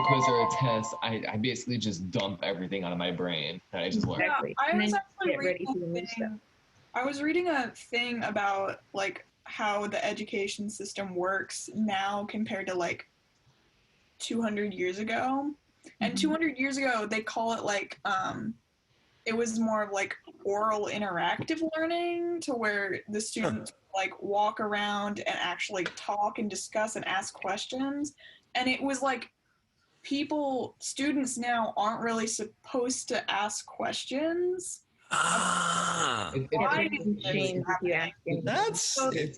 quiz or a test, I basically just dump everything out of my brain that I just learned. Exactly. Yeah, I And was then actually get ready reading for the new a stuff. thing. I was reading a thing about like how the education system works now compared to like 200 years ago. And 200 years ago, they call it like it was more of like oral interactive learning, to where the students like walk around and actually talk and discuss and ask questions. And it was like students now aren't really supposed to ask questions. Why It's a shame if you ask anything. That's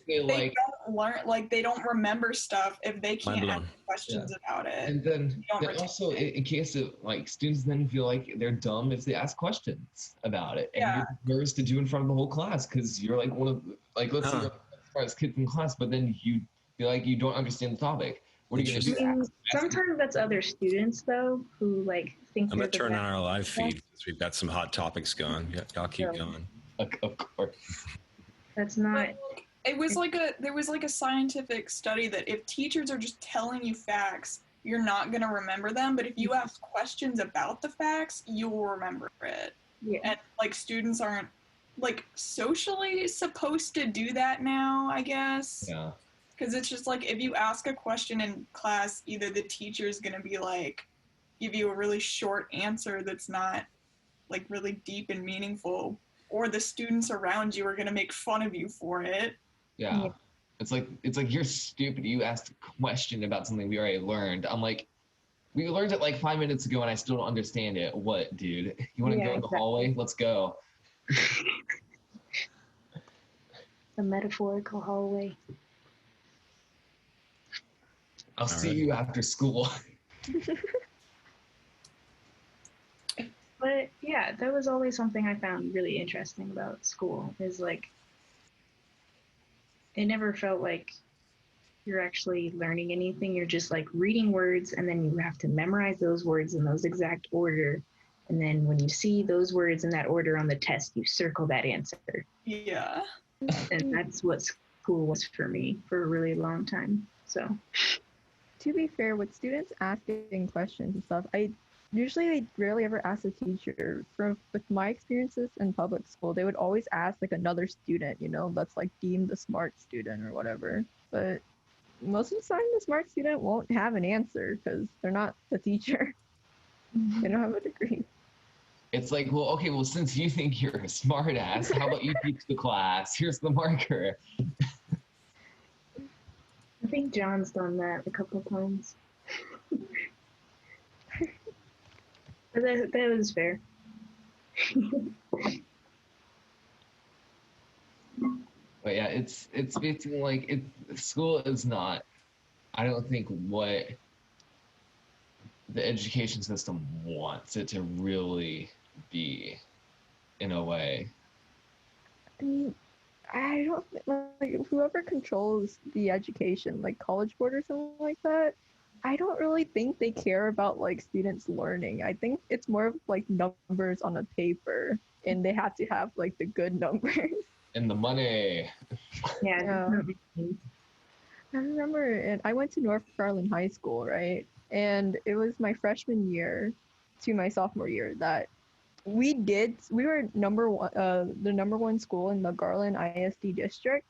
they like, don't learn, like they don't remember stuff if they can't Mind ask blown. questions about it. and then Don't retain also it. in case of like students then feel like they're dumb if they ask questions about it, and Yeah. you're nervous to do in front of the whole class because you're like one of like let's say Huh. you're the smartest kid in class, but then you feel like you don't understand the topic. What are you gonna do? I mean, sometimes that's other students though who like think I'm they're gonna the turn on best. our live feed because we've got some hot topics going. Yeah, y'all keep So- going. Of course. That's not. It was like there was like a scientific study that if teachers are just telling you facts, you're not going to remember them, but if you ask questions about the facts, you will remember it. Yeah. And like students aren't like socially supposed to do that now, I guess. Yeah. Because it's just like if you ask a question in class, either the teacher's going to be like give you a really short answer that's not like really deep and meaningful, or the students around you are going to make fun of you for it. Yeah. Yeah. It's like you're stupid. You asked a question about something we already learned. I'm like, we learned it like 5 minutes ago and I still don't understand it. What, dude? You want to Yeah, go in the exactly. hallway? Let's go. The metaphorical hallway. I'll see you after school. But yeah, that was always something I found really interesting about school, is like it never felt like you're actually learning anything. You're just like reading words, and then you have to memorize those words in those exact order. And then when you see those words in that order on the test, you circle that answer. Yeah. And that's what school was for me for a really long time. So To be fair, with students asking questions and stuff, I rarely ever ask the teacher. With my experiences in public school, they would always ask like another student, that's like deemed the smart student or whatever. But most of the time, the smart student won't have an answer because they're not the teacher. They don't have a degree. It's like, well, since you think you're a smart ass, how about you teach the class? Here's the marker. I think John's done that a couple times. But that was fair. But yeah, it's basically like school is not, I don't think, what the education system wants it to really be, in a way. I mean, I don't like whoever controls the education, like College Board or something like that. I don't really think they care about like students learning. I think it's more of like numbers on a paper, and they have to have like the good numbers. And the money. Yeah. I remember, and I went to North Garland High School, right? And it was my freshman year to my sophomore year that we were the number one school in the Garland ISD district.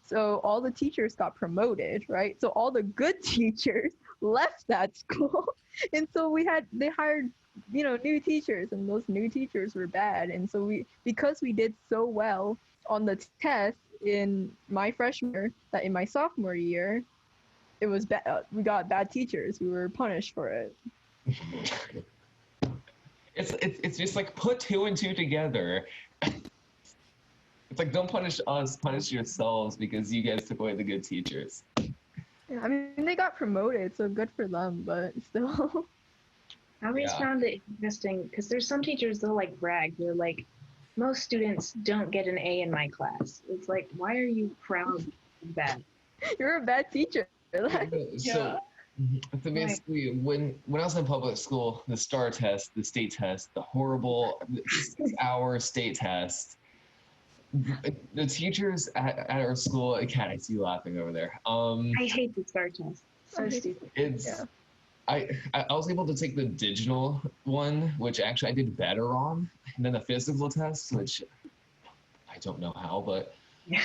So all the teachers got promoted, right? So all the good teachers left that school. And so they hired, new teachers, and those new teachers were bad. And so because we did so well on the test in my freshman year, that in my sophomore year, it was bad. We got bad teachers. We were punished for it. It's just like put two and two together. It's like, don't punish us, punish yourselves because you guys took away the good teachers. Yeah, I mean, they got promoted, so good for them, but still. I always found it interesting because there's some teachers, they'll like brag. They're like, most students don't get an A in my class. It's like, why are you proud of that? You're a bad teacher. So basically, when I was in public school, the STAR test, the state test, the horrible 6-hour state test, the teachers at our school, Kat, I see you laughing over there. I hate the STAR test. So stupid. I was able to take the digital one, which actually I did better on, and then the physical test, which I don't know how, but Yeah.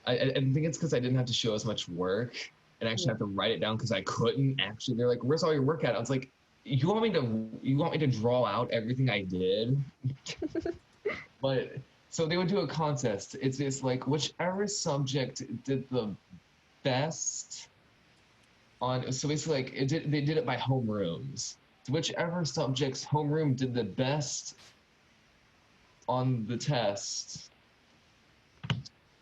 I think it's because I didn't have to show as much work and actually have to write it down because I couldn't actually. They're like, "Where's all your work at?" I was like, "You want me to draw out everything I did?" But so they would do a contest. It's just like whichever subject did the best on. So basically, like they did it by homerooms. So whichever subject's homeroom did the best on the test,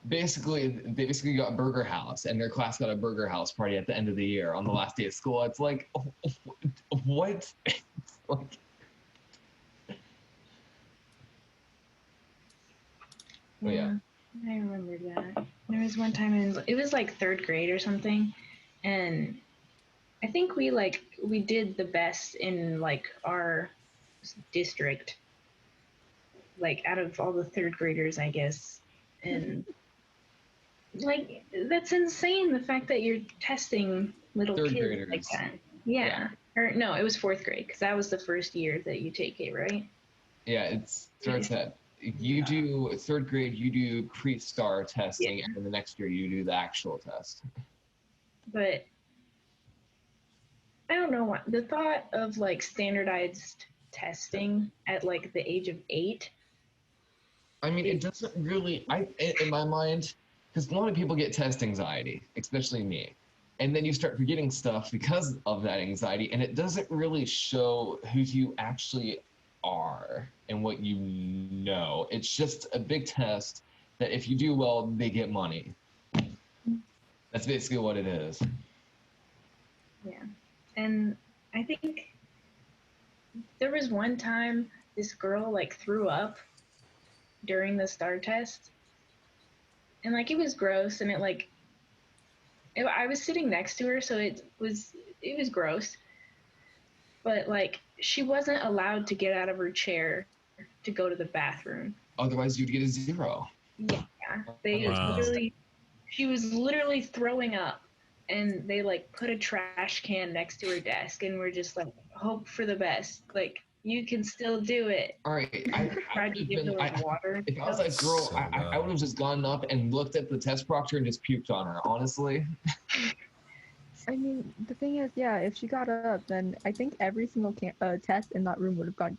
they basically got Burger House, and their class got a Burger House party at the end of the year on the last day of school. It's like, what? Like, yeah. I remember that. There was one time it was like third grade or something, and I think we did the best in like our district, like out of all the third graders, I guess. And like that's insane, the fact that you're testing little Third kids like graders. that. Yeah. Or no, it was fourth grade because that was the first year that you take it, right? Yeah, it starts at you do third grade, you do pre-star testing, and then the next year you do the actual test. But I don't know what the thought of like standardized testing at like the age of 8. I mean, it doesn't really. In my mind, because a lot of people get test anxiety, especially me, and then you start forgetting stuff because of that anxiety, and it doesn't really show who you actually are and what you know. It's just a big test that if you do well, they get money. That's basically what it is. Yeah. And I think there was one time this girl like threw up during the STAR test. And like it was gross, and I was sitting next to her, so it was gross. But like she wasn't allowed to get out of her chair to go to the bathroom. Otherwise, you'd get a 0. Yeah. They Wow. she was literally throwing up, and they like put a trash can next to her desk, and we're just like, hope for the best. Like you can still do it. All right, Tried to give her water. If I was that girl, I would have just gone up and looked at the test proctor and just puked on her. Honestly. I mean, the thing is, yeah, if she got up, then I think every single test in that room would have gotten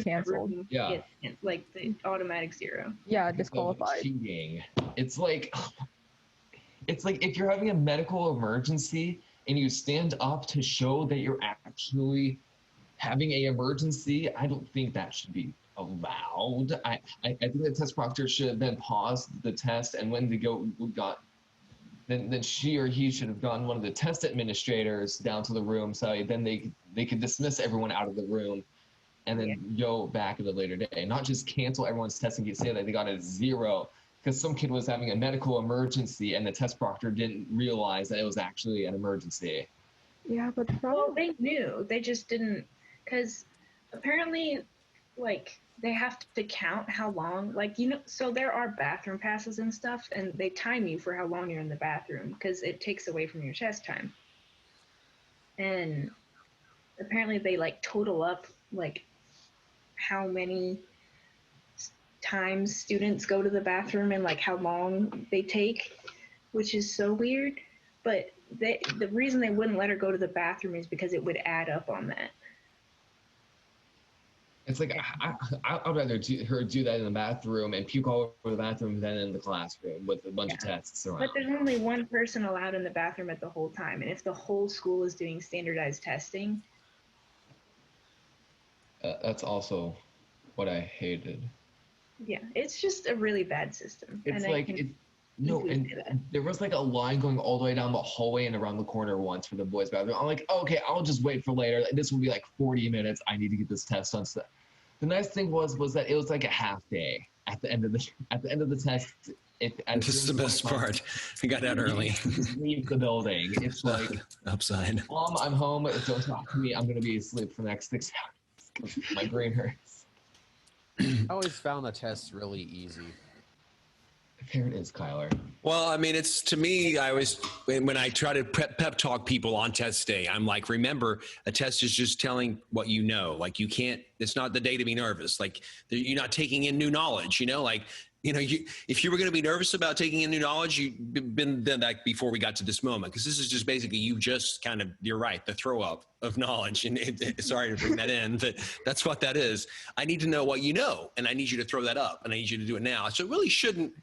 canceled. Yeah. Like the automatic 0. Yeah, disqualified. Cheating. It's like if you're having a medical emergency and you stand up to show that you're actually having an emergency, I don't think that should be allowed. I think the test proctor should then pause the test, and when then she or he should have gotten one of the test administrators down to the room, so then they could dismiss everyone out of the room and then go back at a later day. Not just cancel everyone's test and say that they got a 0 because some kid was having a medical emergency and the test proctor didn't realize that it was actually an emergency. Yeah, but the problem... Well, they knew. They just didn't, because apparently, like, they have to count how long, like, so there are bathroom passes and stuff, and they time you for how long you're in the bathroom because it takes away from your test time. And apparently they, like, total up, like, how many times students go to the bathroom and, like, how long they take, which is so weird. But the reason they wouldn't let her go to the bathroom is because it would add up on that. It's like I'd rather her do that in the bathroom and puke all over the bathroom than in the classroom with a bunch of tests around. But there's only one person allowed in the bathroom at the whole time, and if the whole school is doing standardized testing, that's also what I hated. Yeah, it's just a really bad system. It's like and there was like a line going all the way down the hallway and around the corner once for the boys' bathroom. I'm like, okay, I'll just wait for later. This will be like 40 minutes. I need to get this test done. So the nice thing was that it was like a half day at the end of the test. This is the best part. I got out early. Just leave the building. It's like upside. Mom, I'm home. Don't talk to me. I'm gonna be asleep for the next 6 hours because my brain hurts. I always found the tests really easy. There it is, Kyler. Well, I mean, it's to me, I always, when I try to pep talk people on test day, I'm like, remember, a test is just telling what you know. Like, you can't, it's not the day to be nervous. Like, you're not taking in new knowledge, like, if you were going to be nervous about taking in new knowledge, you'd been done that before we got to this moment. Because this is just basically you just kind of, you're right, the throw up of knowledge. And sorry to bring that in, but that's what that is. I need to know what you know, and I need you to throw that up, and I need you to do it now. So it really shouldn't,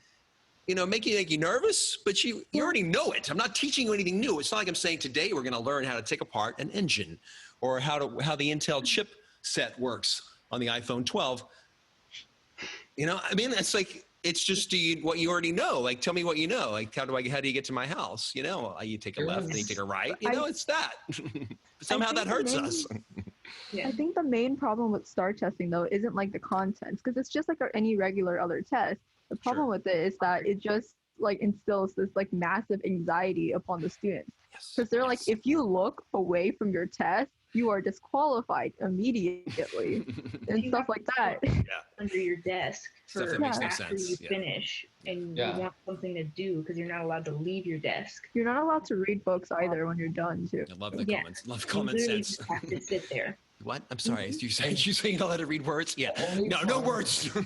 make you nervous, but you already know it. I'm not teaching you anything new. It's not like I'm saying today we're going to learn how to take apart an engine or how the Intel chip set works on the iPhone 12. I mean, it's like, it's just what you already know. Like, tell me what you know. Like, how do you get to my house? You take a left and you take a right. It's that. Somehow that hurts us. I think the main problem with STAR testing, though, isn't like the contents, because it's just like any regular other test. The problem with it is that it just like instills this like massive anxiety upon the students, because they're like, if you look away from your test, you are disqualified immediately and stuff like that. Under your desk Stuff for that makes no after sense. you finish, and you want something to do because you're not allowed to leave your desk. You're not allowed to read books either when you're done too. I love the comments. Love You common literally sense. just have to sit there. What? I'm sorry. You saying you're not allowed to read words? Yeah. No words. The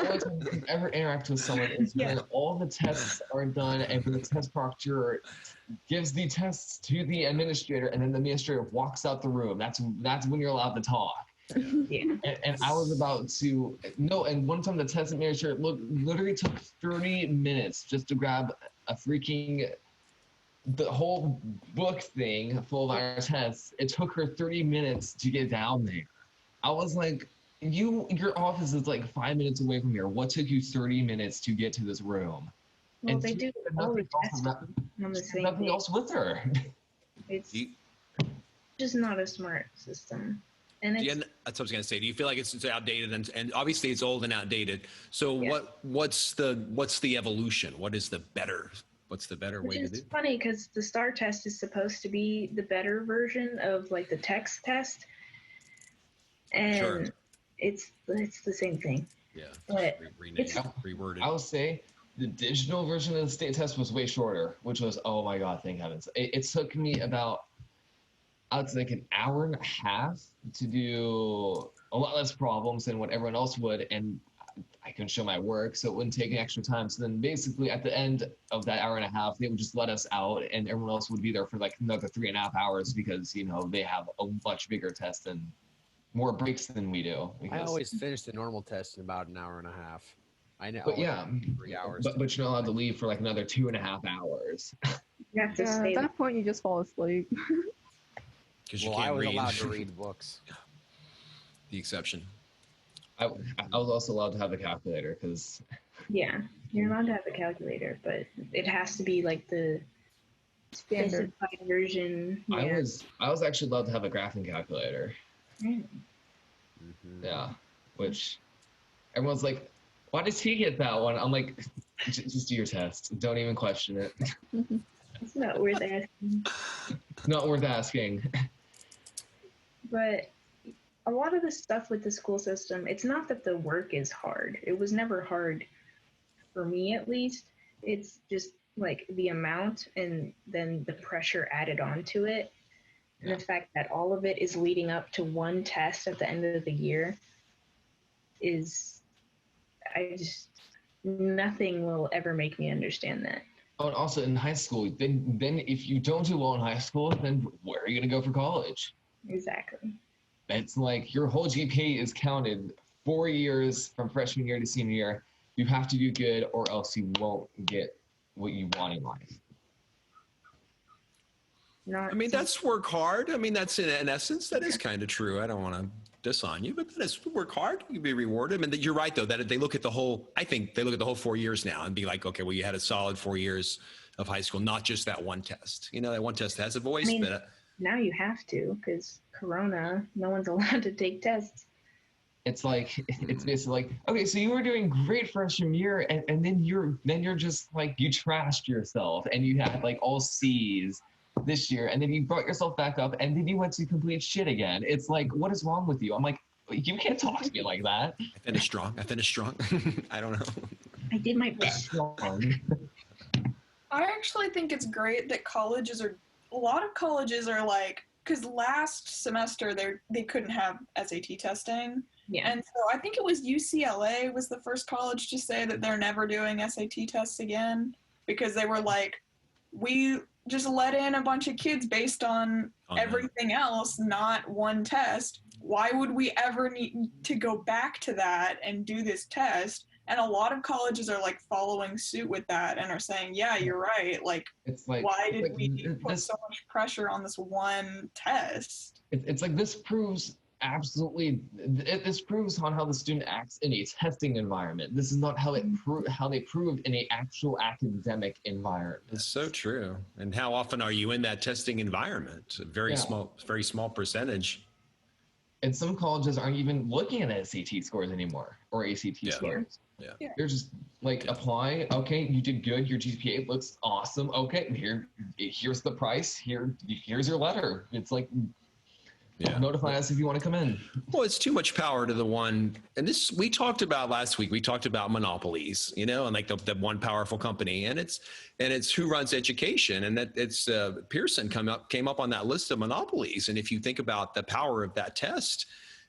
only time you can ever interact with someone is when all the tests are done and when the test proctor gives the tests to the administrator, and then the administrator walks out the room. That's when you're allowed to talk. Yeah. And I was about to and one time the test administrator literally took 30 minutes just to grab the whole book thing full of our tests. It took her 30 minutes to get down there. I was like, your office is like 5 minutes away from here. What took you 30 minutes to get to this room? Well, And they do all the tests on the same nothing day. else with her. It's just not a smart system. And it's, that's what I was going to say. Do you feel like it's outdated and obviously it's old and outdated? So what's the evolution? What's the better way to do? It's funny because the STAR test is supposed to be the better version of like the text test, and it's the same thing. Yeah, but reworded. I would say the digital version of the state test was way shorter, which was, oh my God, thank heavens. It took me about, I would say, like an hour and a half to do a lot less problems than what everyone else would, and I couldn't show my work, so it wouldn't take any extra time. So then basically at the end of that hour and a half, they would just let us out, and everyone else would be there for like another 3.5 hours because, they have a much bigger test and more breaks than we do. I always finish the normal test in about an hour and a half. I know. But 3 hours. but you're not allowed to leave for like another 2.5 hours. you have to At stay. that point, you just fall asleep. Because you Well, I can't was read. allowed to read books. The exception. I was also allowed to have a calculator because Yeah, you're allowed to have a calculator, but it has to be like the Standard. specified version. I was actually allowed to have a graphing calculator. Mm-hmm. Yeah, which everyone's like, why does he get that one? I'm like, just do your test. Don't even question it. It's not worth asking. Not worth asking. But a lot of the stuff with the school system, it's not that the work is hard. It was never hard for me, at least. It's just like the amount and then the pressure added onto it. And the fact that all of it is leading up to one test at the end of the year is, nothing will ever make me understand that. Oh, and also in high school, then if you don't do well in high school, then where are you going to go for college? Exactly. It's like your whole GPA is counted 4 years from freshman year to senior year. You have to do good or else you won't get what you want in life. Not I mean, that's work hard. I mean, that's in essence, that is kind of true. I don't want to diss on you, but that is work hard. You can be rewarded. I mean, you're right, though, that they look at the whole, I think they look at the whole 4 years now and be like, okay, well, you had a solid 4 years of high school, not just that one test. That one test has a voice. But now you have to, because Corona, no one's allowed to take tests. It's like, it's basically like, okay, so you were doing great freshman year, and then you're just like, you trashed yourself, and you had like all C's this year, and then you brought yourself back up, and then you went to complete shit again. It's like, what is wrong with you? I'm like, you can't talk to me like that. I finished strong. I don't know. I did my best. I actually think it's great that a lot of colleges are like, because last semester they couldn't have SAT testing. Yeah. And so I think it was UCLA was the first college to say that they're never doing SAT tests again because they were like, we just let in a bunch of kids based on everything else, not one test. Why would we ever need to go back to that and do this test? And a lot of colleges are like following suit with that and are saying, yeah, you're right. Like, It's like, why did like we put so much pressure on this one test? it's like this proves absolutely this proves on how the student acts in a testing environment. This is not how how they prove in a actual academic environment. It's so true. And how often are you in that testing environment? A very small percentage. And some colleges aren't even looking at SAT scores anymore or ACT scores. Yeah. They're just like, apply. Okay, you did good. Your GPA looks awesome. Okay, here's the price. Here's your letter. It's like, notify us if you want to come in. Well, it's too much power to the one. And this we talked about last week. We talked about monopolies, and like the one powerful company, and it's who runs education, and that it's Pearson came up on that list of monopolies. And if you think about the power of that test,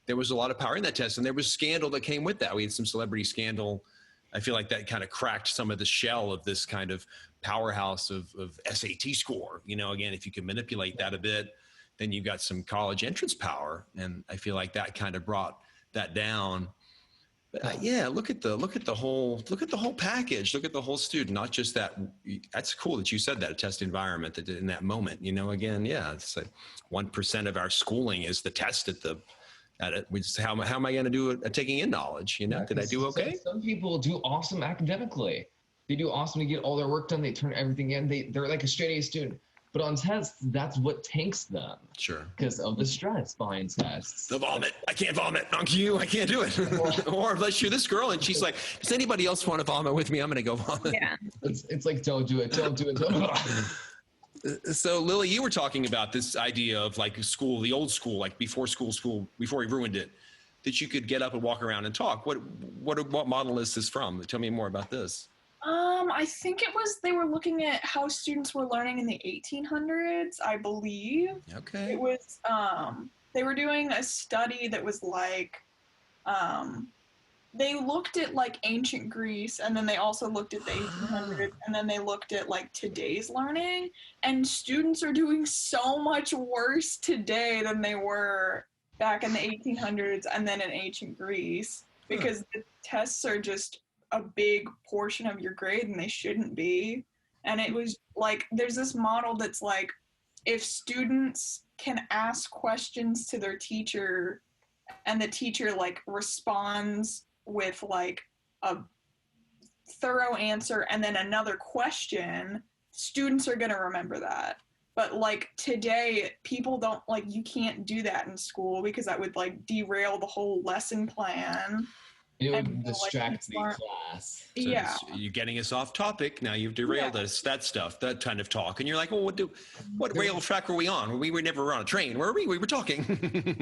there was a lot of power in that test, and there was scandal that came with that. We had some celebrity scandal. I feel like that kind of cracked some of the shell of this kind of powerhouse of SAT score. Again, if you can manipulate that a bit, then you've got some college entrance power, and I feel like that kind of brought that down. But look at the whole package. Look at the whole student, not just that. That's cool that you said that, a test environment that in that moment. Again, it's like 1% of our schooling is the test at it. How am I going to do a taking in knowledge? Did I do okay? Some people do awesome academically. They do awesome to get all their work done. They turn everything in. They're like a straight A student. But on tests, that's what tanks them. Sure. Because of the stress behind tests. The vomit. I can't vomit on cue. I can't do it. Or unless you're this girl and she's like, does anybody else want to vomit with me? I'm going to go vomit. Yeah. It's like, don't do it. Don't do it. So Lily, you were talking about this idea of like school, the old school, like before we ruined it, that you could get up and walk around and talk. What model is this from? Tell me more about this. I think they were looking at how students were learning in the 1800s, I believe. Okay. It was, they were doing a study that was like, they looked at like ancient Greece, and then they also looked at the 1800s, and then they looked at like today's learning, and students are doing so much worse today than they were back in the 1800s and then in ancient Greece, because the tests are just a big portion of your grade and they shouldn't be. And it was like, there's this model that's like, if students can ask questions to their teacher and the teacher like responds with like a thorough answer and then another question, students are going to remember that. But like today, people don't, like, you can't do that in school because that would like derail the whole lesson plan. It would distract the class. So you're getting us off topic. Now you've derailed us. That stuff, that kind of talk. And you're like, well, what rail track were we on? We were never on a train. Where were we? We were talking.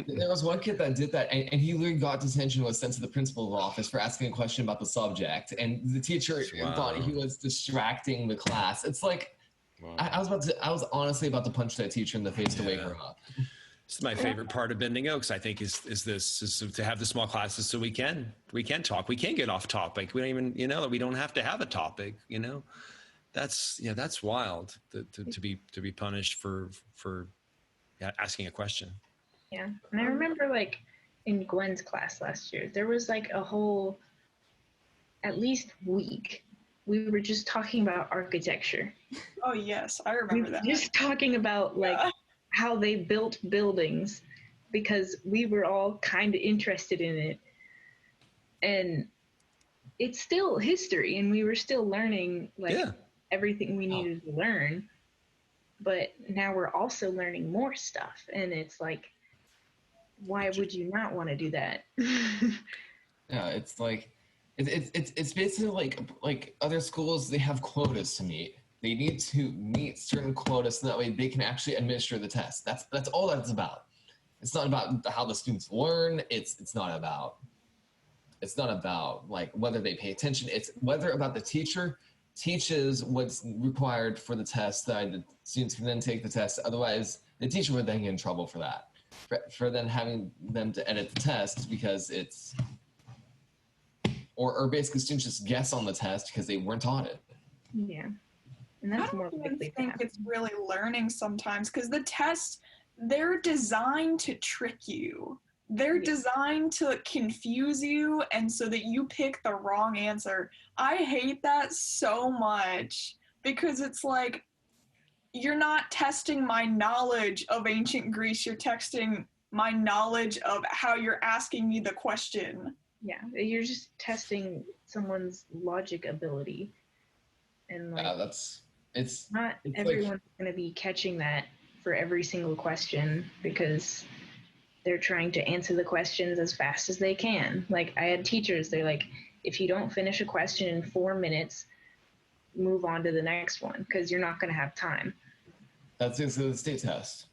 There was one kid that did that, and he literally got detention, was sent to the principal's office for asking a question about the subject. And the teacher thought he was distracting the class. It's like, I was honestly about to punch that teacher in the face to wake her up. This is my favorite part of BendingOaks, I think, is to have the small classes so we can talk. We can get off topic. We don't even, we don't have to have a topic, That's wild to be punished for asking a question. Yeah. And I remember like in Gwen's class last year, there was like a whole, at least week, we were just talking about architecture. Oh yes, I remember that. Just talking about like how they built buildings, because we were all kind of interested in it. And it's still history, and we were still learning everything we needed to learn. But now we're also learning more stuff, and it's like, why would you not want to do that? Yeah, it's like it's basically like other schools, they have quotas to meet. They need to meet certain quotas so that way they can actually administer the test. That's all that's about. It's not about how the students learn. It's not about It's not about like whether they pay attention. It's whether about the teacher teaches what's required for the test that the students can then take the test. Otherwise, the teacher would then get in trouble for that, for then having them to edit the test because it's, or basically students just guess on the test because they weren't taught it. Yeah. And I that's don't more even likely to think happen. it's really learning sometimes because the tests, they're designed to trick you. They're Yeah. designed to confuse you and so that you pick the wrong answer. I hate that so much because it's like you're not testing my knowledge of ancient Greece, you're testing my knowledge of how you're asking me the question. Yeah, you're just testing someone's logic ability. And like Yeah, it's not it's everyone's going to be catching that for every single question because they're trying to answer the questions as fast as they can. Like I had teachers, they're like, if you don't finish a question in 4 minutes, move on to the next one because you're not going to have time. that's basically the state test.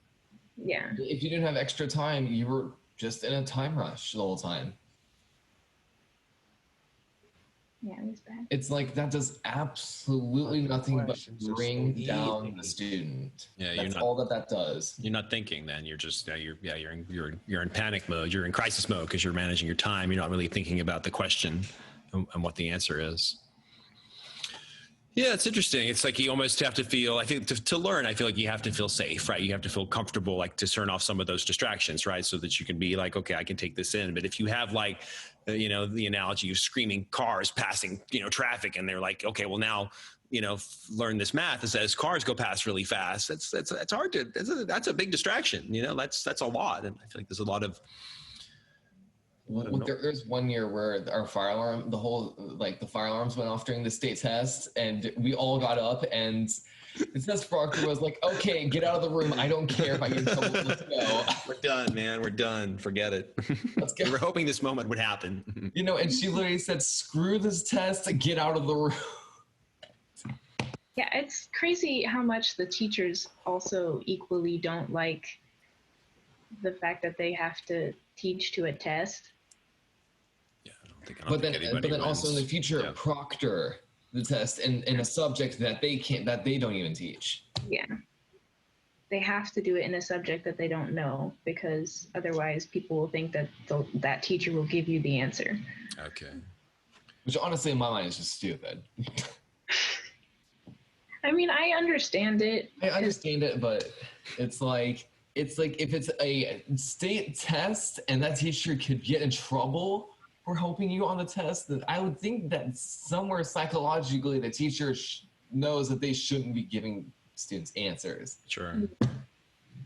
Yeah. If you didn't have extra time, you were just in a time rush the whole time. Yeah, it was bad. It's like that does absolutely nothing but Questions are so bring down easy. the student. Yeah, you're That's not- all that does. You're not thinking then. You're just you're in panic mode. You're in crisis mode because you're managing your time. You're not really thinking about the question and what the answer is. Yeah, it's interesting. It's like you almost have to feel, I think to learn, I feel like you have to feel safe, right? You have to feel comfortable, like to turn off some of those distractions, right? So that you can be like, okay, I can take this in. But if you have like, the analogy of screaming cars passing, traffic, and they're like, okay, well now, learn this math. It says cars go past really fast. That's hard to, that's a big distraction. That's a lot. And I feel like there's a lot of, There's one year where our fire alarm, the fire alarms went off during the state test, and we all got up, and the test proctor was like, "Okay, get out of the room. I don't care if I get in trouble. Let's go." we're done, man. We're done. Forget it. Let's go. We're hoping this moment would happen. And she literally said, "Screw this test. Get out of the room." Yeah, it's crazy how much the teachers also equally don't like the fact that they have to teach to a test. I don't think But then also in the wins. future, Yeah. proctor the test in a subject that they don't even teach. Yeah. They have to do it in a subject that they don't know because otherwise people will think that that teacher will give you the answer. Okay. Which honestly, in my mind, is just stupid. I mean, I understand it. I understand it, but it's like if it's a state test and that teacher could get in trouble for helping you on the test, then I would think that somewhere psychologically the teacher knows that they shouldn't be giving students answers. Sure.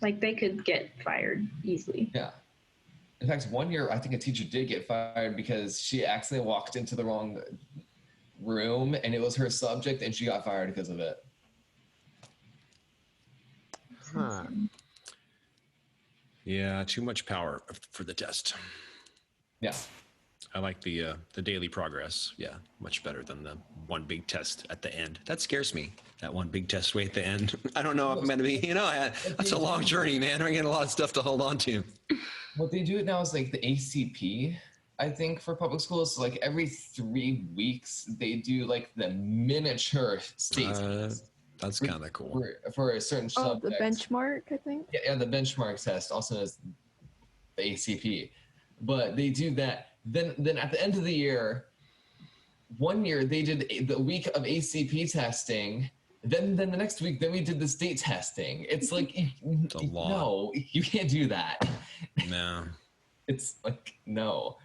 Like they could get fired easily. Yeah. In fact, one year I think a teacher did get fired because she accidentally walked into the wrong room and it was her subject and she got fired because of it. Huh. Yeah, too much power for the test. Yeah. I like the daily progress. Yeah, much better than the one big test at the end. That scares me. That one big test way at the end. I don't know if I'm going to be. That's a long journey, man. I get a lot of stuff to hold on to. What they do now is like the ACP. I think for public schools, so like every 3 weeks they do like the miniature state test That's kind of cool. for a certain Oh, subject. the benchmark, I think. Yeah, the benchmark test, also known as the ACP. But they do that. Then at the end of the year, one year they did the week of ACP testing. Then the next week, then we did the state testing. It's like, a lot. no, you can't do that. No. It's like, no.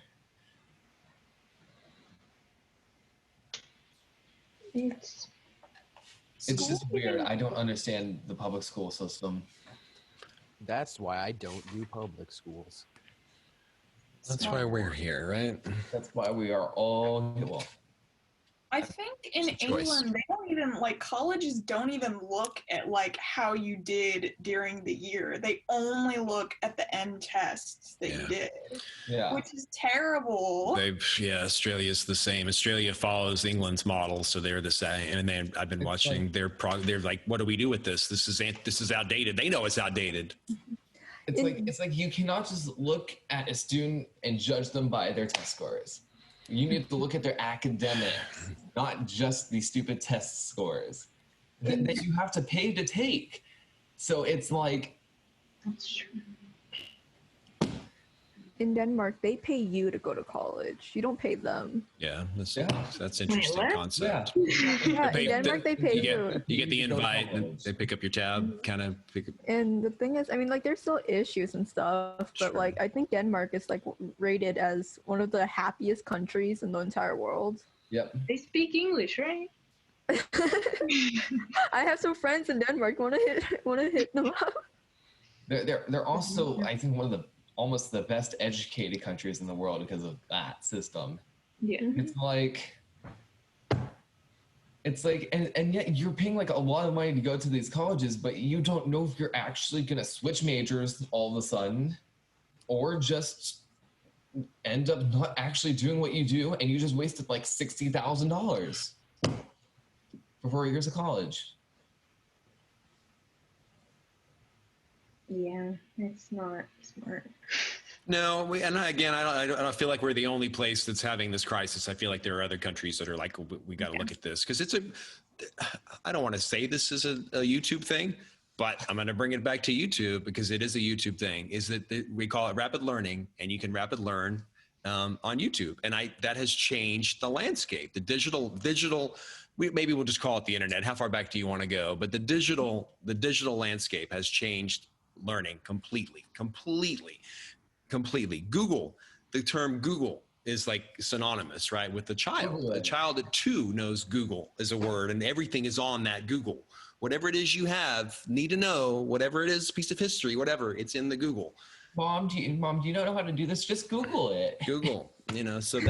It's It's just weird. I don't understand the public school system. That's why I don't do public schools. That's why we're here, right? That's why we are all, well, I think in It's a choice. England, they don't even, colleges don't even look at, how you did during the year. They only look at the end tests that you did, yeah. which is terrible. Australia's the same. Australia follows England's model, so they're the same. And then I've been watching they're like, what do we do with this? This is outdated. They know it's outdated. It's like you cannot just look at a student and judge them by their test scores. You need to look at their academics, not just the stupid test scores that you have to pay to take. So it's like, That's true. In Denmark, they pay you to go to college. You don't pay them. Yeah, that's Yeah. interesting what? concept. Yeah, in Denmark, they pay you. You get the You go to invite, and college. they pick up your tab, kind of pick up. And the thing is, I mean, like, there's still issues and stuff, but Sure. like, I think Denmark is like rated as one of the happiest countries in the entire world. yep. They speak English, right? I have some friends in Denmark. Want to hit them up? They're also, I think, one of the almost the best educated countries in the world because of that system. Yeah. It's like, and yet you're paying like a lot of money to go to these colleges, but you don't know if you're actually gonna switch majors all of a sudden, or just end up not actually doing what you do, and you just wasted like $60,000 for 4 years of college. Yeah, it's not smart. No, I don't feel like we're the only place that's having this crisis. I feel like there are other countries that are like, we got to look at this because I don't want to say this is a YouTube thing, but I'm going to bring it back to YouTube because it is a YouTube thing. Is that we call it rapid learning, and you can rapid learn on YouTube, and that has changed the landscape. The digital. Maybe we'll just call it the internet. How far back do you want to go? But the digital landscape has changed learning completely. Google, the term Google is like synonymous, right, with the child. The child at 2 knows Google is a word, and everything is on that Google. Whatever it is you need to know, whatever it is, piece of history, whatever, it's in the Google. Mom, do you not know how to do this? Just Google it. Google, so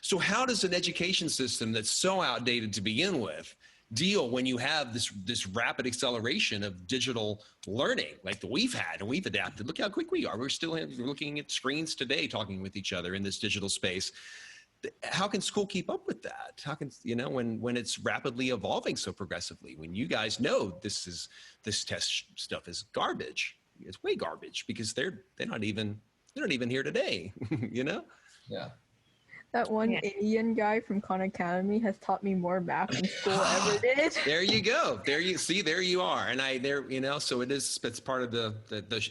so how does an education system that's so outdated to begin with deal when you have this rapid acceleration of digital learning like that we've had and we've adapted? Look how quick we are. We're looking at screens today, talking with each other in this digital space. How can school keep up with that? How can, when it's rapidly evolving so progressively, when you guys know this test stuff is garbage, it's way garbage because they're not even here today, Yeah. That one Indian guy from Khan Academy has taught me more math than school ever did. There you go. There you are. And so it's part of the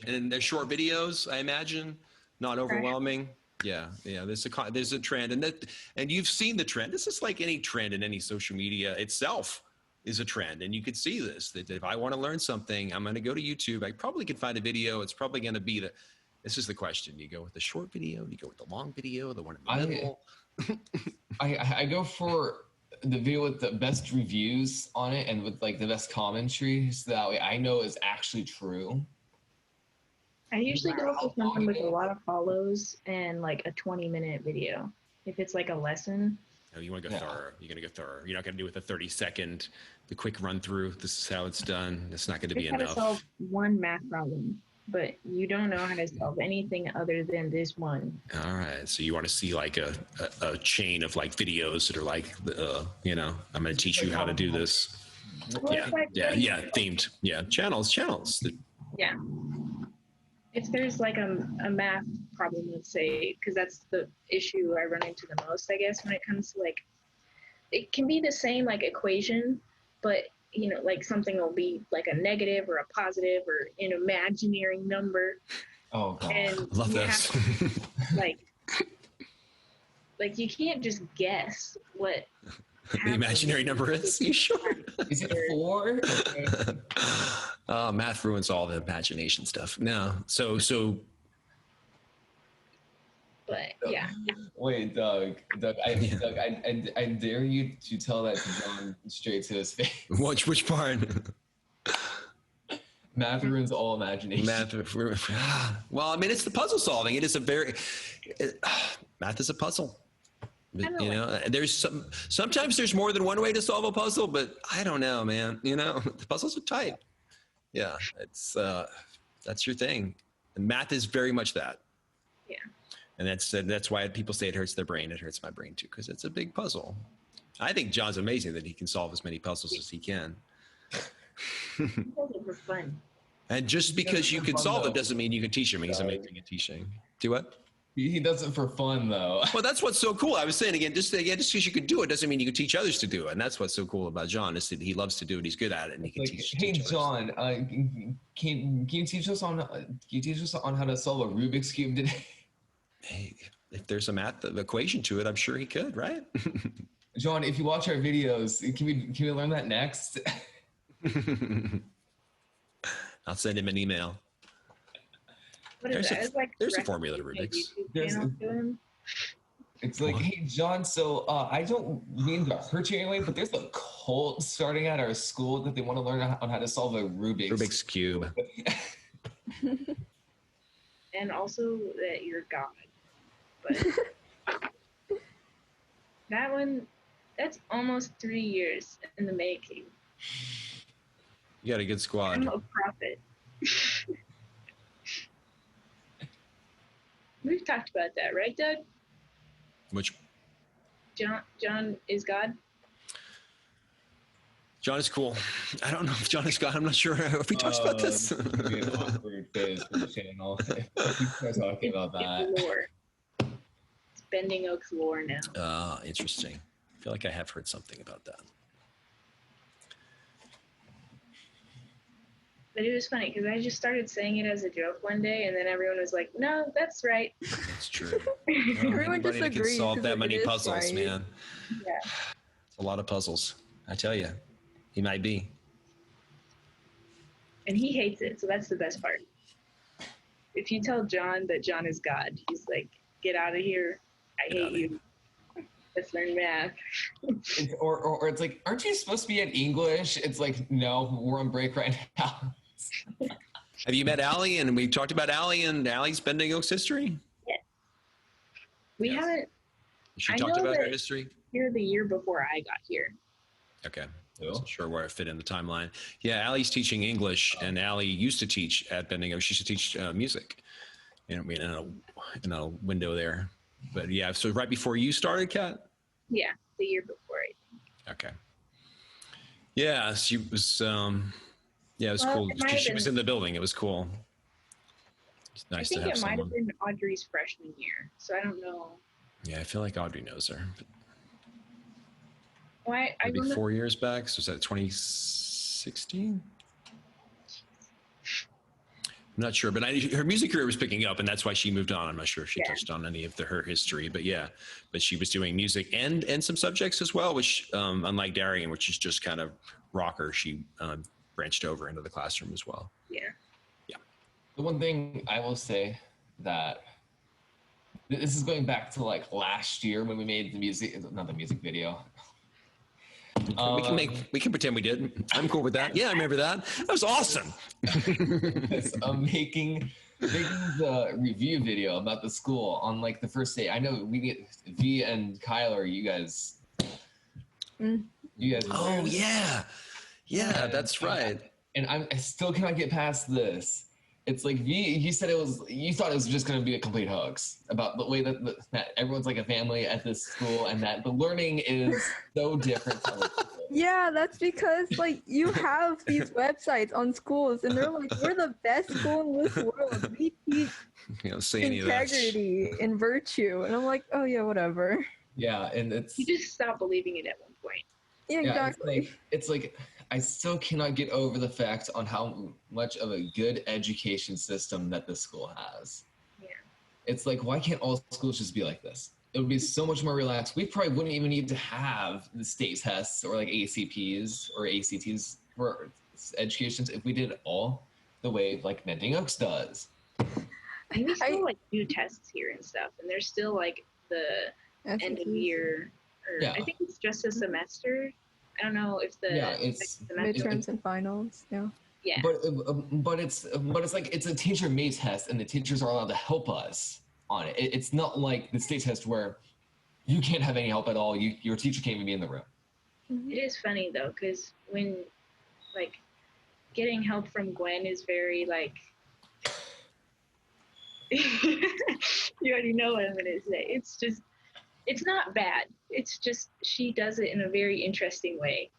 and they're short videos, I imagine, not overwhelming. Yeah. There's a trend, and you've seen the trend. This is like any trend in any social media itself is a trend, and you could see this. That if I want to learn something, I'm going to go to YouTube. I probably could find a video. It's probably going to be this is the question. Do you go with the short video? Do you go with the long video? The one in the middle? I go for the video with the best reviews on it and with like the best commentary, so that way I know it's actually true. I usually go for something with a lot of follows and like a 20-minute video. If it's like a lesson. Oh, you want to go thorough. You're going to go thorough. You're not going to do with a 30-second, the quick run through. This is how it's done. It's not going to be enough. How to solve one math problem, but you don't know how to solve anything other than this one. All right. So you want to see like a chain of like videos that are like, I'm going to teach you how to do this. Well, Yeah. Themed. Yeah. Channels. Yeah. If there's like a math problem, let's say, because that's the issue I run into the most, I guess, when it comes to like, it can be the same like equation, but like something will be like a negative or a positive or an imaginary number. Oh God. And love this. like you can't just guess what the imaginary number is. You sure? Is it 4? Math ruins all the imagination stuff. No. So. But yeah. Wait, Doug, I dare you to tell that to John straight to his face. Which part? Math ruins all imagination. Well, I mean, it's the puzzle solving. It is math is a puzzle. There's sometimes there's more than one way to solve a puzzle, but I don't know, man. The puzzles are tight. Yeah, it's that's your thing. And math is very much that. Yeah. And that's why people say it hurts their brain. It hurts my brain too, because it's a big puzzle. I think John's amazing that he can solve as many puzzles as he can. Puzzles are fun. And just because you can solve them doesn't mean you can teach him. He's amazing at teaching. Do what? He does it for fun, though. Well, that's what's so cool. I was saying just because you could do it doesn't mean you can teach others to do it. And that's what's so cool about John is that he loves to do it. He's good at it, and he can Like, teach. hey, teach others. John, can you teach us on how to solve a Rubik's cube today? Hey, if there's a math equation to it, I'm sure he could, right? John, if you watch our videos, can we learn that next? I'll send him an email. What is that? It's like There's a formula to recommending Rubik's. a YouTube There's channel to him. It's like, hey, John, so I don't mean to hurt you anyway, but there's a cult starting at our school that they want to learn on how to solve a Rubik's Cube. And also that you're God. But that one, that's almost 3 years in the making. You got a good squad. I'm a prophet. We've talked about that, right, Doug? Which John is God. John is cool. I don't know if John is God. I'm not sure if we talked about this. It's gonna be an awkward phase for the channel. We're talking about that. It's lore. It's BendingOaks lore now. Interesting. I feel like I have heard something about that. But it was funny because I just started saying it as a joke one day, and then everyone was like, "No, that's right." That's true. Everyone just Anybody that can agrees solve 'cause that it many is puzzles, right. man. Yeah. It's a lot of puzzles. I tell you, he might be. And he hates it, so that's the best part. If you tell John that John is God, he's like, "Get out of here! I hate you. Let's learn math." Or it's like, aren't you supposed to be in English? It's like, no, we're on break right now. Have you met Allie? And we talked about Allie and Allie's BendingOaks history. We Yes. haven't She I talked know about her that- history. here the year before I got here. Okay. I Cool. wasn't sure where it fit in the timeline. Yeah, Allie's teaching English, and Allie used to teach at BendingOaks. She used to teach music in a window there. But yeah, so right before you started, Kat? Yeah, the year before. Okay. Yeah, she was. Yeah, it was Well, cool. it might have She was been- in the building. It was cool. It's I nice to think have it might have someone. been Audrey's freshman year, so I don't know. Yeah, I feel like Audrey knows her. Why? I Maybe remember 4 years back. So was that 2016? I'm not sure, but her music career was picking up, and that's why she moved on. I'm not sure if she Yeah. touched on any of her history, but yeah, but she was doing music and some subjects as well, which unlike Darian, which is just kind of rocker, she branched over into the classroom as well. Yeah. The one thing I will say that this is going back to like last year when we made the music, not the music video. We can pretend we did. I'm cool with that. Yeah, I remember that. That was awesome. Making the review video about the school on like the first day. I know we get V and Kyler. You guys. Oh yeah, yeah, that's right. And I still cannot get past this. It's like you said you thought it was just going to be a complete hoax about the way that everyone's like a family at this school and that the learning is so different. From other people. Yeah, that's because like you have these websites on schools, and they're like, "We're the best school in this world. We teach You don't say any of that. integrity and virtue," and I'm like, "Oh yeah, whatever." Yeah, and it's You just stopped believing it at one point. Yeah, yeah, exactly. it's like I still cannot get over the fact on how much of a good education system that this school has. Yeah. It's like, why can't all schools just be like this? It would be so much more relaxed. We probably wouldn't even need to have the state tests or like ACPs or ACTs for educations if we did it all the way like BendingOaks does. And we still like do tests here and stuff, and there's still like the end of year, or Yeah. I think it's just a semester. I don't know if the Yeah, it's- semester. Midterms and finals. Yeah. Yeah. But it's like it's a teacher made test and the teachers are allowed to help us on it. It's not like the state test where you can't have any help at all. Your teacher can't even be in the room. It is funny though, because when like getting help from Gwen is very like you already know what I'm gonna say. It's not bad. It's just she does it in a very interesting way.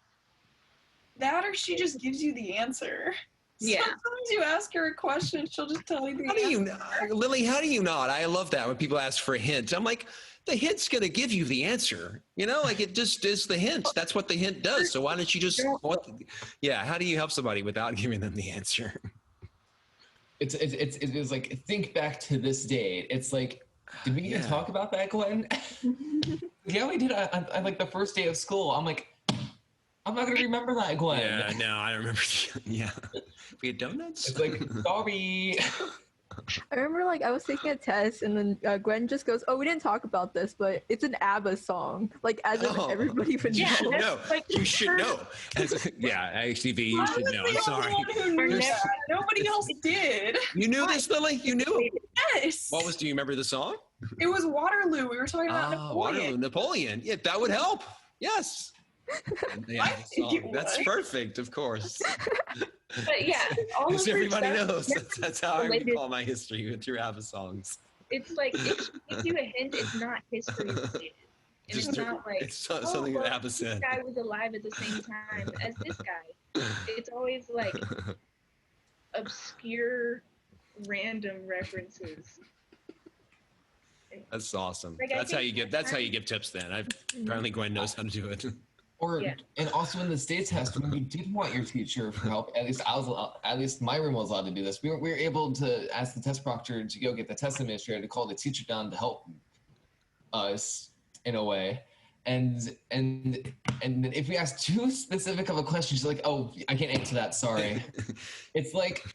That or she just gives you the answer. Yeah. Sometimes you ask her a question, she'll just tell you the How do answer. you, Lily? How do you not? I love that when people ask for a hint. I'm like, the hint's going to give you the answer. You know, like it just is the hint. That's what the hint does. So why don't you just? Yeah. How do you help somebody without giving them the answer? It's like, think back to this date. It's like, did we even talk about that, Glenn? Yeah, we did. I like the first day of school. I'm like, I'm not gonna remember that, Glenn. Yeah, no, I don't remember. Yeah, we had donuts. It's like, sorry. I remember like I was taking a test and then Gwen just goes, "Oh, we didn't talk about this, but it's an ABBA song." Like as if everybody would Yeah, know. No, like you should know. Yeah, HTV, you should know. I'm sorry. Who knew that? Nobody else did. You knew this, Lily? You knew? Yes. What was? Do you remember the song? It was Waterloo. We were talking about Napoleon. Waterloo, Napoleon. Yeah, that would help. Yes. Yeah, I think it that's was. perfect, of course. But yeah, all Because of her everybody stuff, knows. That's how I related- recall my history through ABBA songs. It's like if she gives you a hint, it's not history related. And Just it's not like something well, that ABBA said. this guy was alive at the same time as this guy. It's always like obscure, random references. That's awesome. Like, I That's how think you give. That's how you give tips. Then apparently Gwen knows how to do it. Or Yeah. and also in the state test, when you did want your teacher for help, at least my room was allowed to do this. We were able to ask the test proctor to go get the test administrator to call the teacher down to help us in a way. And if we ask too specific of a question, she's like, "Oh, I can't answer that. Sorry." It's like,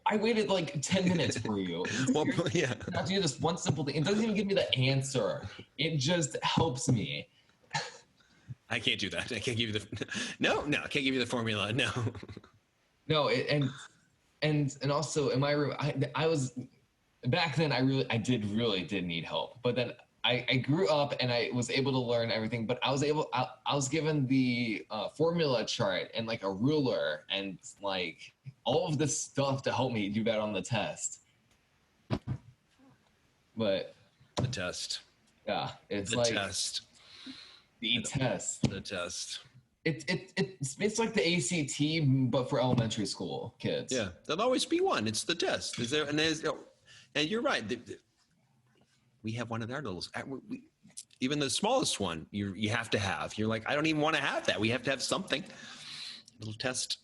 I waited like 10 minutes for you. Well, yeah. You have to do this one simple thing. It doesn't even give me the answer. It just helps me. I can't do that. I can't give you the. No, I can't give you the formula. No. No, and also in my room, I was back then. I really did need help, but then I grew up and I was able to learn everything. But I was given the formula chart and like a ruler and like all of this stuff to help me do that on the test. But The test. yeah, it's The like test. the test. The test. It's like the ACT, but for elementary school kids. Yeah, there'll always be one. It's the test. Is there? And you're right. We have one of our little. Even the smallest one, you have to have. You're like, I don't even want to have that. We have to have something. Little test.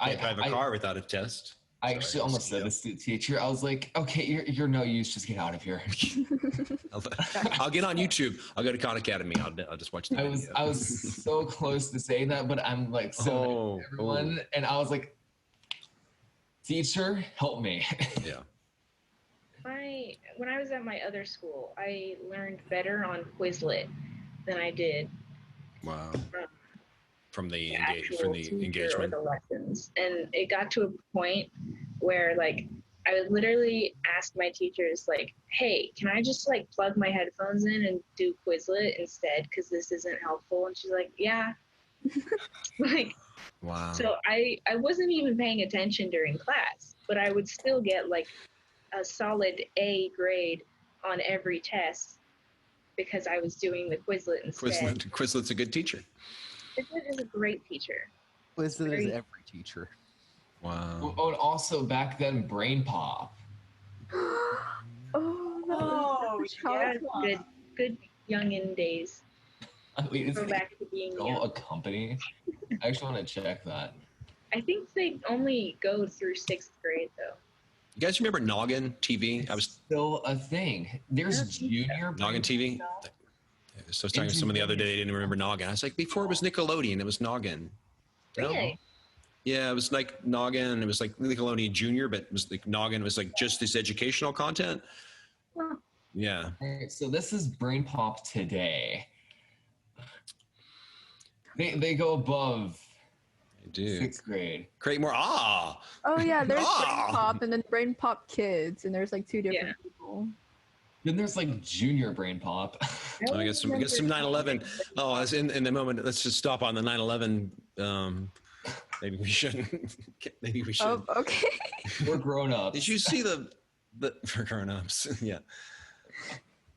I drive a car without a test. I actually almost said this to the teacher. I was like, okay, you're no use. Just get out of here. I'll get on YouTube. I'll go to Khan Academy. I'll just watch the video. I was so close to saying that, but I'm like so mad at everyone. And I was like, teacher, help me. Yeah. When I was at my other school, I learned better on Quizlet than I did Wow. From the actual teacher engagement. or the lessons. And it got to a point where like I would literally ask my teachers like, hey, can I just like plug my headphones in and do Quizlet instead because this isn't helpful? And she's like, yeah. Like, Wow. so I wasn't even paying attention during class, but I would still get like a solid A grade on every test because I was doing the Quizlet instead. Quizlet's a good teacher. Quizlet is a great teacher. Quizlet is every teacher. Wow. Oh, and also back then, Brain Pop. Oh, Yeah, good youngin' days. Wait, is Go it back to being still young. a company? I actually want to check that. I think they only go through 6th grade though. You guys remember Noggin TV? I was Still a thing. There's junior Noggin TV. So I was talking to someone the other day. They didn't remember Noggin. I was like, before it was Nickelodeon, it was Noggin. No? Really? Yeah, it was like Noggin. It was like Nickelodeon Junior, but it was like Noggin. It was like just this educational content. Huh. Yeah. All right, so this is Brain Pop today. They go above I do. 6th grade. Create more. Oh yeah, there's Ah! Brain Pop and then Brain Pop Kids, and there's like 2 different people. Then there's like junior Brain Pop. Oh, I got some 9/11. Oh, that's in the moment. Let's just stop on the 9/11. Maybe we shouldn't. Maybe we should. Oh, okay. We're grown up. Did you see the for grown-ups? Yeah.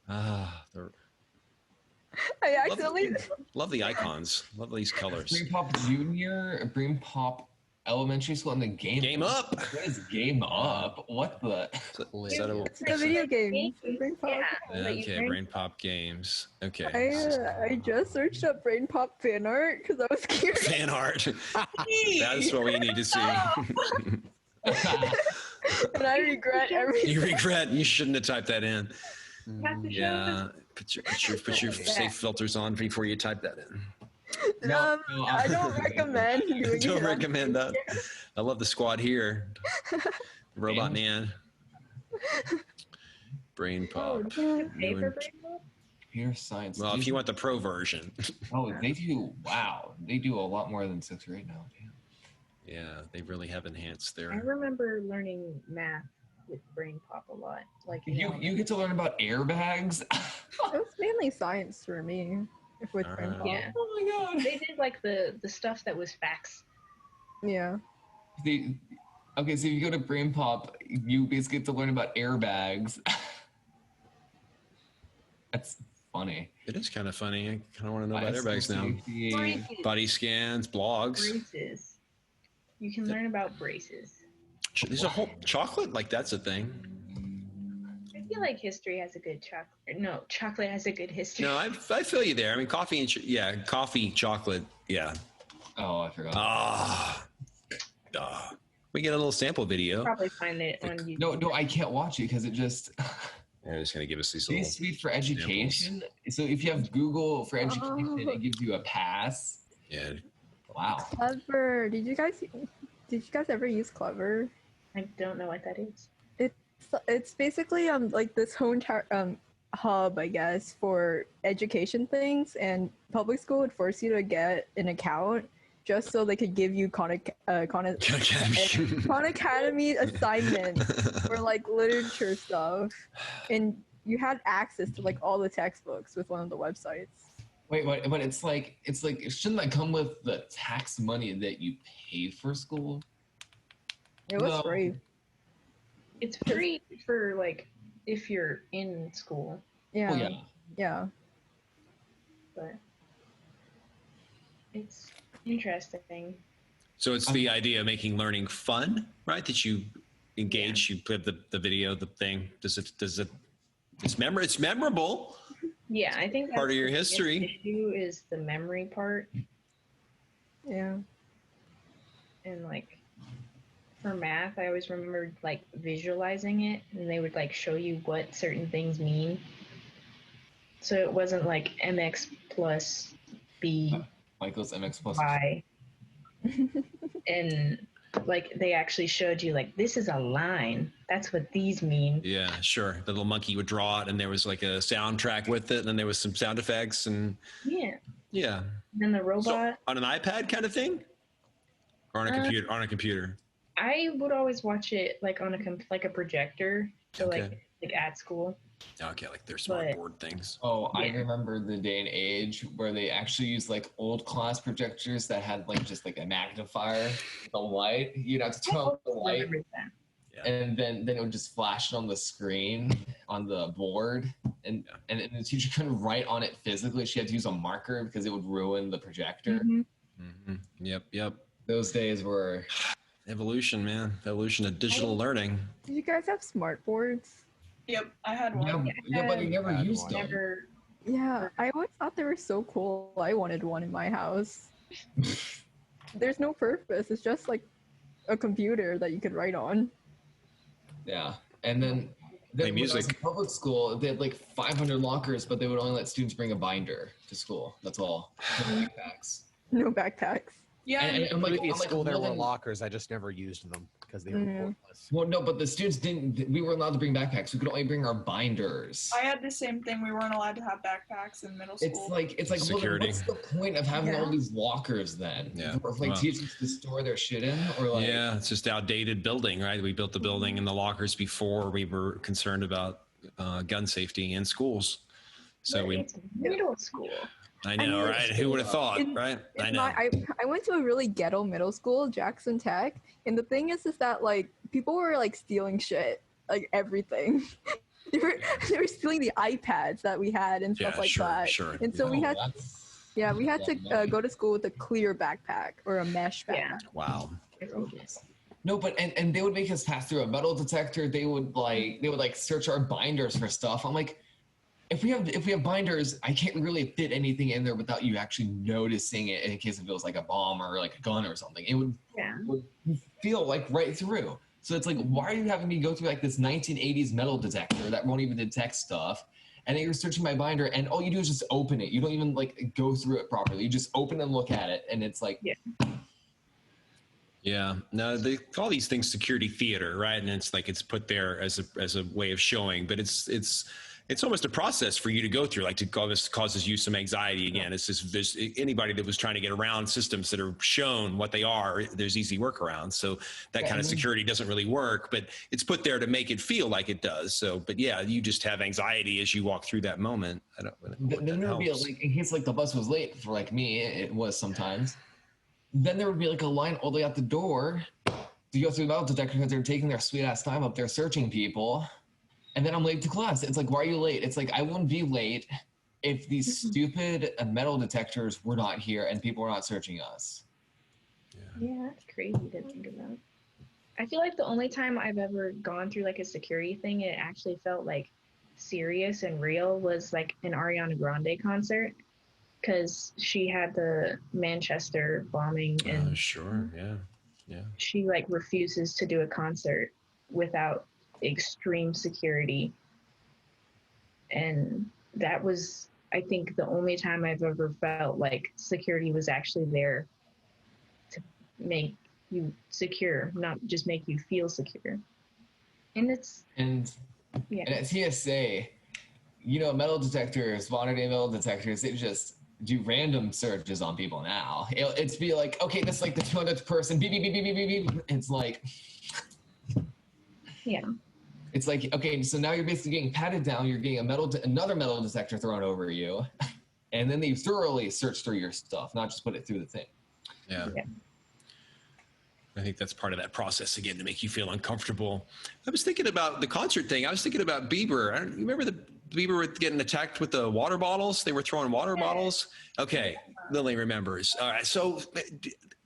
Ah, All I accidentally. Love the icons. Love these colors. Brain Pop Junior, Brain Pop Elementary School, and the Game Up. What is Game Up? What the? Is that a- It's the video game. Brain Pop. Yeah. but you okay, learn- Brain Pop games. Okay. I just searched up Brain Pop fan art because I was curious. Fan art. That's what we need to see. And I regret everything. You regret you shouldn't have typed that in. You have to show Yeah. Put your safe filters on before you type that in. No, I don't recommend doing Don't it. recommend that. I love the squad here. Robot Man. Brain Pop. pay for Brain Pop? Computer science. Well, if you want the pro version. Oh, they do. Wow, they do a lot more than 6th grade now. Damn. Yeah, they really have enhanced I their. remember learning math with Brain Pop a lot. Like You get to learn about airbags. It was mainly science for me. With Brain Alright. Pop. Yeah. Oh my god. They did like the stuff that was facts. Yeah. Okay, so if you go to Brain Pop, you basically get to learn about airbags. That's funny. It is kind of funny. I kind of want to know about Bicycle airbags now. safety. Braces. Body scans, blogs. Braces. You can learn about braces. There's a whole chocolate like that's a thing. I feel like history has a good chocolate. No, chocolate has a good history. No, I feel you there. I mean, coffee and coffee, chocolate, yeah. Oh, I forgot. We get a little sample video. Probably find it on YouTube. No, I can't watch it because it just. They're just gonna give us these These little. Sweet for education. So if you have Google for education, it gives you a pass. Yeah. Wow. Clever. Did you guys ever use Clever? I don't know what that is. It's basically like this whole entire hub, I guess, for education things, and public school would force you to get an account just so they could give you Khan Academy assignments or like literature stuff, and you had access to like all the textbooks with one of the websites. Wait, what? But it's like shouldn't that come with the tax money that you paid for school? It was No. free. It's free for like if you're in school, Yeah. Oh, yeah. Yeah. but it's interesting. So it's the idea of making learning fun, right? That you engage, you put the video, the thing. It's memorable. Yeah, I think Part of that's your the biggest history. issue is the memory part, Yeah. and like for math, I always remembered like visualizing it, and they would like show you what certain things mean. So it wasn't like mx plus b Michael's MX plus. y, and like they actually showed you like this is a line. That's what these mean. Yeah, sure. The little monkey would draw it, and there was like a soundtrack with it, and then there was some sound effects, and Yeah. yeah. And then the robot. So, on an iPad kind of thing, or on a computer. On a computer. I would always watch it like on a projector, so Okay. like at school. Okay, like their smart But- board things. Oh, I Yeah. remember the day and age where they actually used like old class projectors that had like just like a magnifier, the light. You'd have to turn on the I light, remember that. and then it would just flash it on the screen on the board, and the teacher couldn't write on it physically. She had to use a marker because it would ruin the projector. Mhm. Mm-hmm. Yep. Those days were. Evolution, man. Evolution of digital learning. Did you guys have smart boards? Yep, I had one. Yeah, but you never Bad used one. them. Never. Yeah, I always thought they were so cool. I wanted one in my house. There's no purpose. It's just like a computer that you could write on. Yeah, and then Play when I was music. in public school, they had like 500 lockers, but they would only let students bring a binder to school. That's all. No backpacks. No backpacks. Yeah, And- and I'm like, Maybe at I'm like, school there were well, lockers. I just never used them because they were Mhm. pointless. Well, no, but the students didn't. We were allowed to bring backpacks. We could only bring our binders. I had the same thing. We weren't allowed to have backpacks in middle school. It's like well, then Security. what's the point of having all Yeah. these lockers then? Yeah. Or if like Wow. teachers to store their shit in, or like Yeah, it's just outdated building, right? We built the building and the lockers before we were concerned about gun safety in schools. So But we, it's middle school. I know, mean, right? Who would have thought, in- right? I In know. I went to a really ghetto middle school, Jackson Tech, and the thing is that like people were like stealing shit, like everything. they were stealing the iPads that we had and stuff like that. Sure. And so we had to Yeah. go to school with a clear backpack or a mesh backpack. Yeah. Wow. No, but and they would make us pass through a metal detector. They would search our binders for stuff. I'm like, if we have binders, I can't really fit anything in there without you actually noticing it in case if it was like a bomb or like a gun or something. It would feel like right through. So it's like, why are you having me go through like this 1980s metal detector that won't even detect stuff? And then you're searching my binder, and all you do is just open it. You don't even like go through it properly. You just open and look at it, and it's like, Yeah, no, they call these things security theater, right? And it's like it's put there as a way of showing, but it's almost a process for you to go through, like to causes you some anxiety again. It's just there's anybody that was trying to get around systems that are shown what they are, there's easy workarounds. So that kind of security doesn't really work, but it's put there to make it feel like it does. So, but yeah, you just have anxiety as you walk through that moment. I don't. Then there would be like in case like the bus was late for like me, it was sometimes. Then there would be like a line all the way out the door to go through the metal detector because they're taking their sweet ass time up there searching people. And then I'm late to class. It's like, why are you late? It's like, I wouldn't be late if these stupid metal detectors were not here and people were not searching us. Yeah, that's crazy to think about. I feel like the only time I've ever gone through like a security thing, it actually felt like serious and real was like an Ariana Grande concert. Because she had the Manchester bombing and Sure, yeah. she like refuses to do a concert without extreme security. And that was, I think, the only time I've ever felt like security was actually there to make you secure, not just make you feel secure. And it's and at TSA, metal detectors, modern day metal detectors, they just do random searches on people now. It's be like, okay, this is like the 200th person, beep, beep, beep, beep, beep, beep. It's like, it's like, okay, so now you're basically getting patted down, you're getting another metal detector thrown over you, and then they thoroughly search through your stuff, not just put it through the thing. Yeah. I think that's part of that process again to make you feel uncomfortable. I was thinking about the concert thing. I was thinking about Bieber. You remember the Bieber getting attacked with the water bottles? They were throwing water bottles. Okay, Lily remembers. All right, so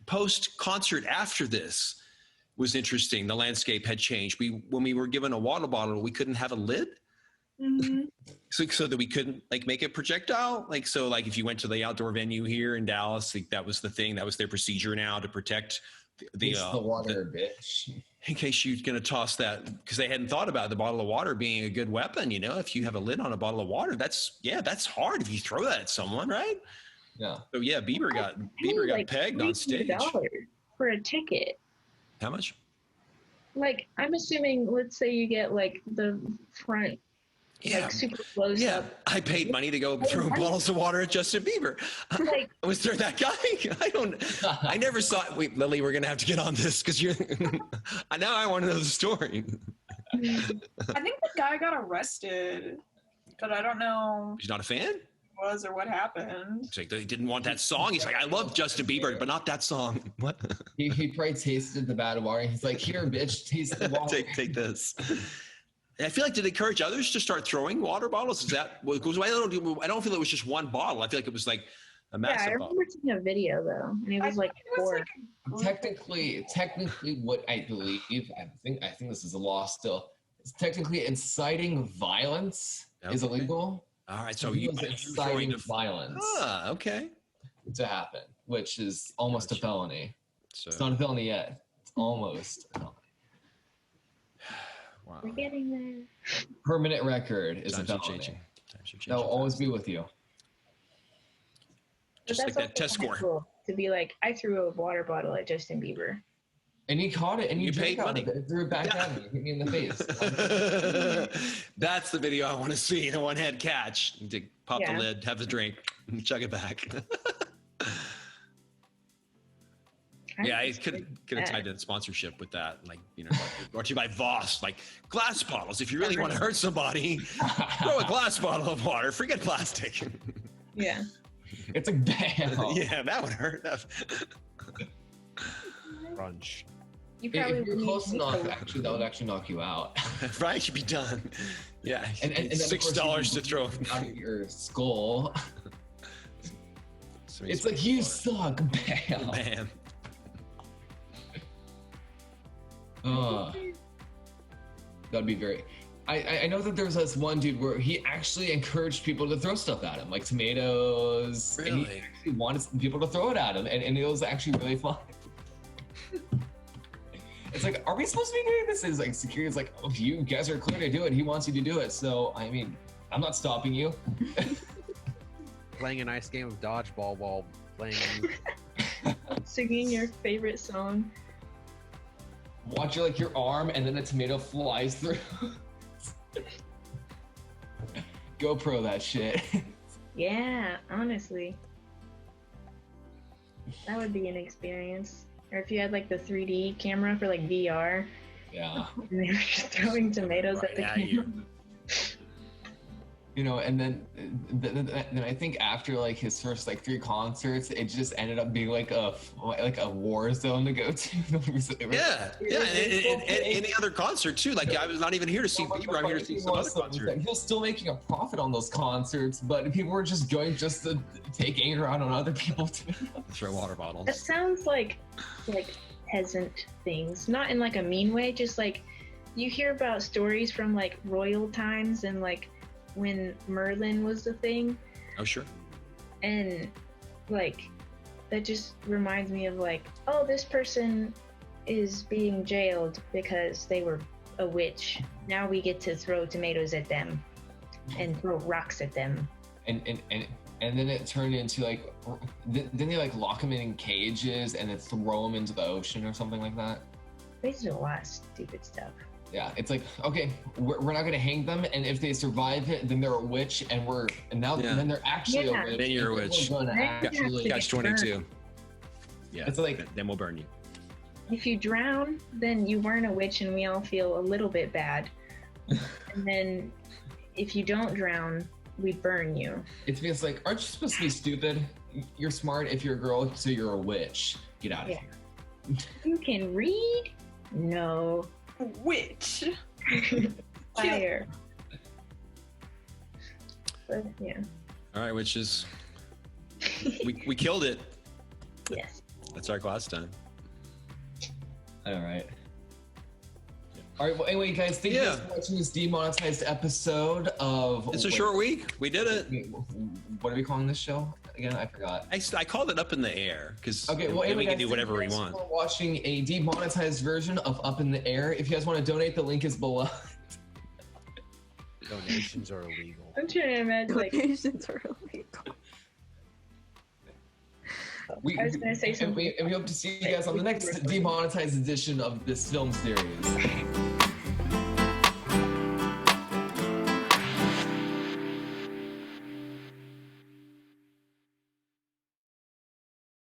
post-concert after this was interesting. The landscape had changed. When we were given a water bottle, we couldn't have a lid. Mm-hmm. So that we couldn't like make a projectile. Like, so like if you went to the outdoor venue here in Dallas, like that was the thing. That was their procedure now to protect the water, bitch. In case you're going to toss that, because they hadn't thought about the bottle of water being a good weapon. If you have a lid on a bottle of water, that's hard if you throw that at someone, right? Yeah. So yeah, Bieber got pegged on stage. $3 for a ticket. How much? Like, I'm assuming, let's say you get like the front, like super close up. I paid money to go throw bottles of water at Justin Bieber. Like, was there that guy? I never saw it. Wait, Lily, we're going to have to get on this because now I want to know the story. I think the guy got arrested, but I don't know. He's not a fan? Was or what happened. He's like, they didn't want that song. He's like, I love Justin Bieber, but not that song. What? He probably tasted the bad water. He's like, here, bitch, taste the water. take this. And I feel like, did it encourage others to start throwing water bottles? Is that what goes away? I don't feel it was just one bottle. I feel like it was like a massive I remember seeing a video though, and it was like four. Technically, what I believe, I think this is a law still. It's technically inciting violence is illegal. All right, so you inciting violence. Okay. To happen, which is almost a felony. So, it's not a felony yet. It's almost a felony. Wow. We're getting there. Permanent record is a felony. They'll always be with you. Just like that test score. Cool to be like, I threw a water bottle at Justin Bieber. And he caught it, and you paid money. Threw it back at me, hit me in the face. That's the video I want to see. The one-hand catch. Pop the lid, have a drink, and chug it back. I could have tied that sponsorship with that, like brought to you by Voss, like glass bottles. If you really want to hurt somebody, throw a glass bottle of water. Forget plastic. Yeah. It's like bam. Yeah, that would hurt. Crunch. You probably If you're would close need enough, to- actually, that would actually knock you out. Right, should be done. Yeah, And then, of course, $6 you to throw. out of your skull. So It's like, you suck, bam. Man. That'd be very. I know that there's this one dude where he actually encouraged people to throw stuff at him, like tomatoes. And he Really? actually wanted people to throw it at him, and it was actually really fun. It's like, are we supposed to be doing this? It's like security's like, oh, you guys are clear to do it. He wants you to do it. So I mean, I'm not stopping you. Playing a nice game of dodgeball while playing. Singing your favorite song. Watch your arm, and then a tomato flies through. GoPro that shit. Yeah, honestly. That would be an experience. Or if you had like the 3D camera for like VR, Yeah. and they were just throwing tomatoes at the Right at camera. you. You know, and then I think after like his first like 3 concerts, it just ended up being like a war zone to go to. Yeah, and any other concert too. Like I was not even here to see Bieber. I'm here to see some other concert. He was still making a profit on those concerts, but people were just going just to take anger out on other people too. Throw water That bottles. sounds like peasant things, not in like a mean way. Just like you hear about stories from like royal times and like when Merlin was the thing, Oh sure. and like that just reminds me of like, oh, this person is being jailed because they were a witch. Now we get to throw tomatoes at them and throw rocks at them. And then it turned into like, then they like lock them in cages and then throw them into the ocean or something like that. They do a lot of stupid stuff. Yeah, it's like, okay, we're not gonna hang them, and if they survive it, then they're a witch, and then they're actually Yeah. a witch. Then you're a and witch. we're gonna Then actually- you have Catch to get 22. Yeah, It's like- then we'll burn you. If you drown, then you weren't a witch and we all feel a little bit bad. And then if you don't drown, we burn you. It's because like, aren't you supposed to be stupid? You're smart if you're a girl, so you're a witch. Get out of Yeah. here. You can read? No. Witch. Fire. But yeah. All right, witches. We killed it. Yes. That's our class time. All right. All right. Well, anyway, guys, thank you guys for watching this demonetized episode of. It's a short week. We did it. What are we calling this show again? I forgot. I called it Up in the Air because Okay, well, we anyway, can guys, do whatever we thank you guys want. for watching a demonetized version of Up in the Air. If you guys want to donate, the link is below. Donations are illegal. I'm trying to imagine like Donations are illegal. I was gonna say something. And we hope to see you guys on the next demonetized edition of this film series.